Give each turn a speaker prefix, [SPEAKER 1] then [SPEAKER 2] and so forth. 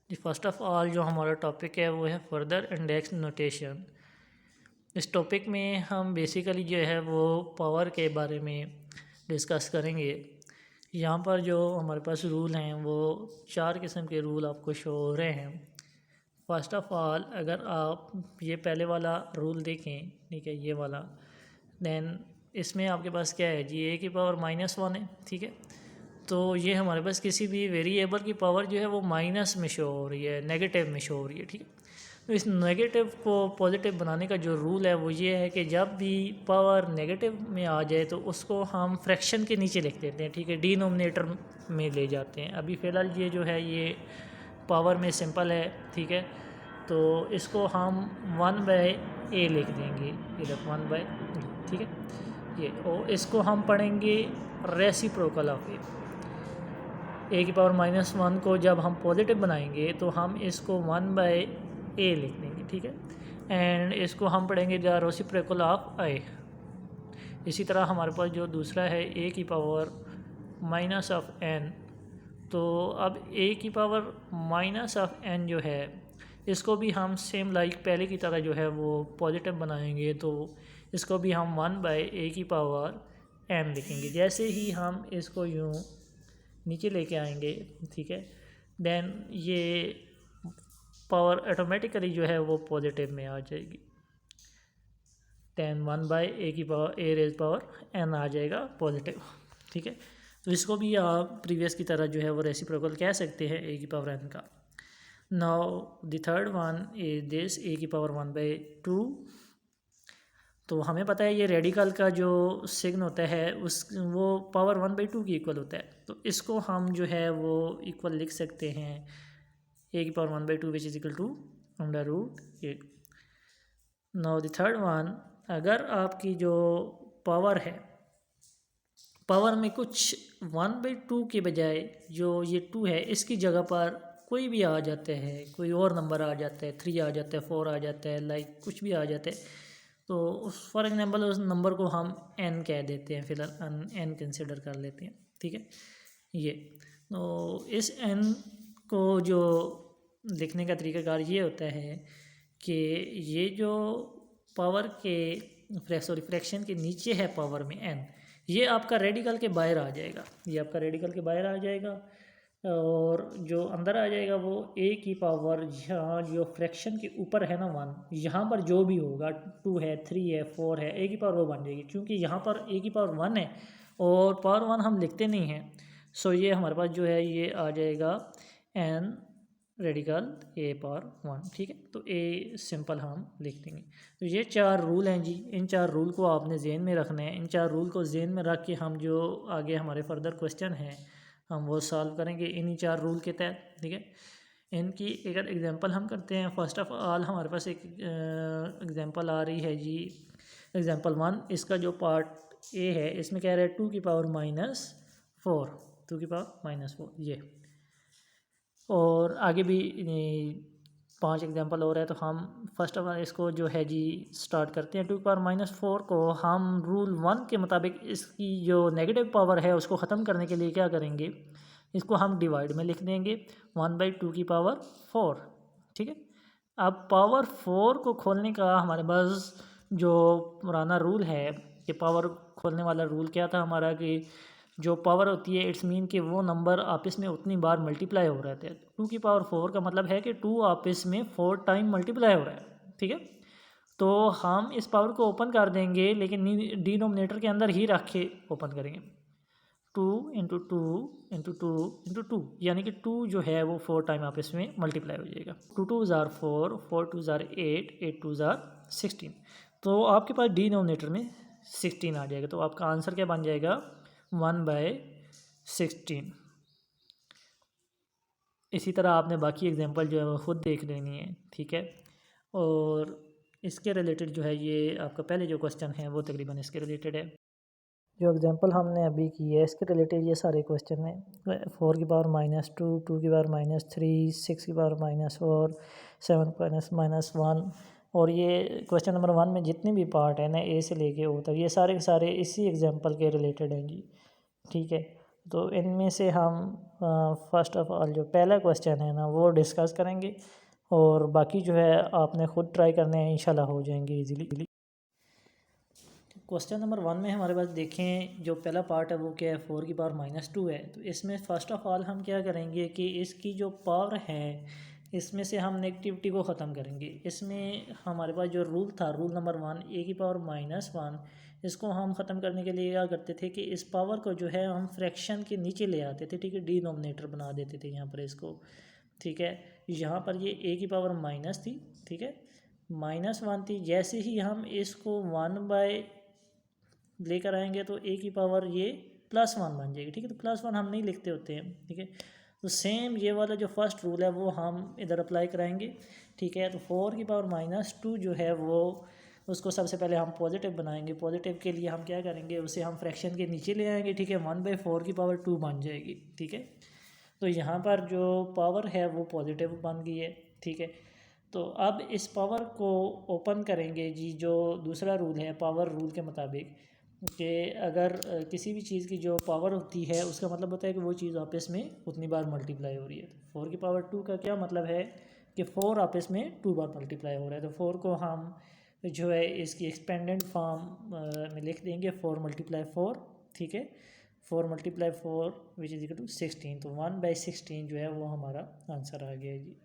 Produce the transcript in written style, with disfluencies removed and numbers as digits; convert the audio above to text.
[SPEAKER 1] Ji first of all जो हमारा topic है वो है फर्दर इंडेक्स नोटेशन। इस टॉपिक में हम बेसिकली जो है वो पावर के बारे में डिस्कस करेंगे। यहाँ पर जो हमारे पास रूल हैं वो 4 किस्म के रूल आपको शो हो रहे हैं। फर्स्ट ऑफ़ ऑल अगर आप ये पहले वाला रूल देखें, ठीक है, ये वाला, देन इसमें आपके पास क्या है जी, ए की पावर -1 है, ठीक है। तो ये हमारे पास किसी भी वेरिएबल की पावर जो है वो माइनस में शो हो रही है, नेगेटिव में शो हो रही है, ठीक है। तो इस नेगेटिव को पॉजिटिव बनाने का जो रूल है वो ये है कि जब भी पावर नेगेटिव में आ जाए तो उसको हम फ्रैक्शन के नीचे लिख देते हैं, ठीक है, डिनोमिनेटर में ले जाते हैं। अभी फ़िलहाल ये जो है ये पावर में सिंपल है, ठीक है, तो इसको हम 1/a लिख देंगे, इधर 1/a, ठीक है ये। और इसको हम पढ़ेंगे रेसिप्रोकल ऑफ ए की पावर -1 को जब हम पॉजिटिव बनाएंगे तो हम इसको 1/a लिख देंगे, ठीक है। एंड इसको हम पढ़ेंगे द रेसिप्रोकल ऑफ ए। इसी तरह हमारे पास जो दूसरा है ए की पावर -n, तो अब ए की पावर -n जो है इसको भी हम सेम लाइक पहले की तरह जो है वो पॉजिटिव बनाएंगे, तो इसको भी हम 1/a की पावर n लिखेंगे। जैसे ही हम इसको यूँ नीचे लेके आएंगे, ठीक है, देन ये पावर ऑटोमेटिकली जो है वो पॉजिटिव में आ जाएगी। देन 1/a की power a raise power n आ जाएगा पॉजिटिव, ठीक है। तो इसको भी आप प्रीवियस की तरह जो है वो रेसिप्रोकल कह सकते हैं a की पावर n का। Now the third one is this a की पावर 1/2। तो हमें पता है ये रेडिकल का जो सिग्न होता है उस वो पावर 1/2 की इक्वल होता है, तो इसको हम जो है वो इक्वल लिख सकते हैं a की power 1/2 which is equal to √8। Now the third one, अगर आपकी जो पावर है, पावर में कुछ 1/2 के बजाय जो ये 2 है इसकी जगह पर कोई भी आ जाता है, कोई और नंबर आ जाता है, 3 आ जाता है, 4 आ जाता है, लाइक कुछ भी आ जाता है, तो उस फॉर एग्जांपल उस नंबर को हम n कह देते हैं, फिलहाल n कंसिडर कर लेते हैं, ठीक है ये। तो इस n को जो लिखने का तरीकाकार ये होता है कि ये जो पावर के फ्रैक्शन के नीचे है पावर में n, ये आपका रेडिकल के बाहर आ जाएगा, ये आपका रेडिकल के बाहर आ जाएगा, और जो अंदर आ जाएगा वो a की पावर, यहाँ जो फ्रैक्शन के ऊपर है ना 1, यहाँ पर जो भी होगा 2 है, 3 है, 4 है, a की पावर वो बन जाएगी, क्योंकि यहाँ पर a की पावर 1 है और पावर 1 हम लिखते नहीं हैं। सो ये हमारे पास जो है ये आ जाएगा n रेडिकल a पावर 1, ठीक है। तो a सिंपल हम लिख देंगे। तो ये 4 रूल हैं जी, इन 4 रूल को आपने जेन में रखना है। इन 4 रूल को जेन में रख के हम जो आगे हमारे फर्दर क्वेश्चन हैं हम वो सॉल्व करेंगे इन्हीं 4 रूल के तहत, ठीक है। इनकी एक एग्जांपल हम करते हैं। फर्स्ट ऑफ ऑल हमारे पास एक एग्जांपल आ रही है जी, एग्जांपल 1। इसका जो पार्ट ए है इसमें कह रहा है 2 की पावर -4, 2 की पावर -4 ये, और आगे भी 5 एग्जांपल हो रहा है। तो हम फर्स्ट ऑफ ऑल इसको जो है जी स्टार्ट करते हैं। 2 की पावर -4 को हम रूल 1 के मुताबिक इसकी जो नेगेटिव पावर है उसको ख़त्म करने के लिए क्या करेंगे, इसको हम डिवाइड में लिख देंगे 1/2 की पावर 4, ठीक है। अब पावर 4 को खोलने का हमारे पास जो पुराना रूल है, ये पावर खोलने वाला रूल क्या था हमारा कि जो पावर होती है इट्स मीन कि वो नंबर आपस में उतनी बार मल्टीप्लाई हो रहे थे। 2 की पावर 4 का मतलब है कि 2 आपस में 4 टाइम मल्टीप्लाई हो रहा है, ठीक है। तो हम इस पावर को ओपन कर देंगे, लेकिन डिनोमिनेटर के अंदर ही रख के ओपन करेंगे। 2 इंटू 2 इंटू 2 इंटू 2, यानी कि 2 जो है वो 4 टाइम आपस में मल्टीप्लाई हो जाएगा। 2 2 ज़ार 4, 4 2 ज़ार 8, 8 2 ज़ार 16। तो आपके पास डिनोमिनेटर में 16 आ जाएगा, तो आपका आंसर क्या बन जाएगा 1/16। इसी तरह आपने बाकी एग्जांपल जो है वो ख़ुद देख लेनी है, ठीक है। और इसके रिलेटेड जो है ये आपका पहले जो क्वेश्चन है वो तकरीबन इसके रिलेटेड है। जो एग्जांपल हमने अभी की है इसके रिलेटेड ये सारे क्वेश्चन हैं। 4 की पावर -2, 2 की पावर -3, 6 की पावर -4, 7 -1, और ये क्वेश्चन नंबर 1 में जितने भी पार्ट हैं ना ए से लेके ओ तक, ये सारे के सारे इसी एग्जांपल के रिलेटेड हैं जी, ठीक है। तो इनमें से हम फर्स्ट ऑफ ऑल जो पहला क्वेश्चन है ना वो डिस्कस करेंगे और बाकी जो है आपने ख़ुद ट्राई करने हैं, इंशाल्लाह हो जाएंगे इजीली। क्वेश्चन नंबर 1 में हमारे पास देखें जो पहला पार्ट है वो क्या है, 4 की पावर -2 है। तो इसमें फ़र्स्ट ऑफ़ ऑल हम क्या करेंगे कि इसकी जो पावर है इसमें से हम नेगेटिविटी को ख़त्म करेंगे। इसमें हमारे पास जो रूल था, रूल नंबर 1, ए की पावर -1, इसको हम ख़त्म करने के लिए क्या करते थे कि इस पावर को जो है हम फ्रैक्शन के नीचे ले आते थे, ठीक है, डिनोमिनेटर बना देते थे यहाँ पर इसको, ठीक है। यहाँ पर ये ए की पावर माइनस थी, ठीक है, -1 थी। जैसे ही हम इसको 1 लेकर आएंगे तो ए की पावर ये +1 बन जाएगी, ठीक है। तो +1 हम नहीं लिखते होते हैं, ठीक है। तो सेम ये वाला जो फर्स्ट रूल है वो हम इधर अप्लाई कराएंगे, ठीक है। तो 4 की पावर -2 जो है वो उसको सबसे पहले हम पॉजिटिव बनाएंगे। पॉजिटिव के लिए हम क्या करेंगे, उसे हम फ्रैक्शन के नीचे ले आएंगे, ठीक है। 1/4 की पावर 2 बन जाएगी, ठीक है। तो यहाँ पर जो पावर है वो पॉजिटिव बन गई है, ठीक है। तो अब इस पावर को ओपन करेंगे जी, जो दूसरा रूल है पावर रूल के मुताबिक, कि अगर किसी भी चीज़ की जो पावर होती है उसका मतलब होता है कि वो चीज़ आपस में उतनी बार मल्टीप्लाई हो रही है। तो 4 की पावर 2 का क्या मतलब है कि 4 आपस में 2 बार मल्टीप्लाई हो रहा है। तो 4 को हम जो है इसकी एक्सपेंडेड फॉर्म में लिख देंगे, 4 × 4, ठीक है। 4 × 4 विच इज इक्वल टू 16। तो 1/16 जो है वो हमारा आंसर आ गया जी।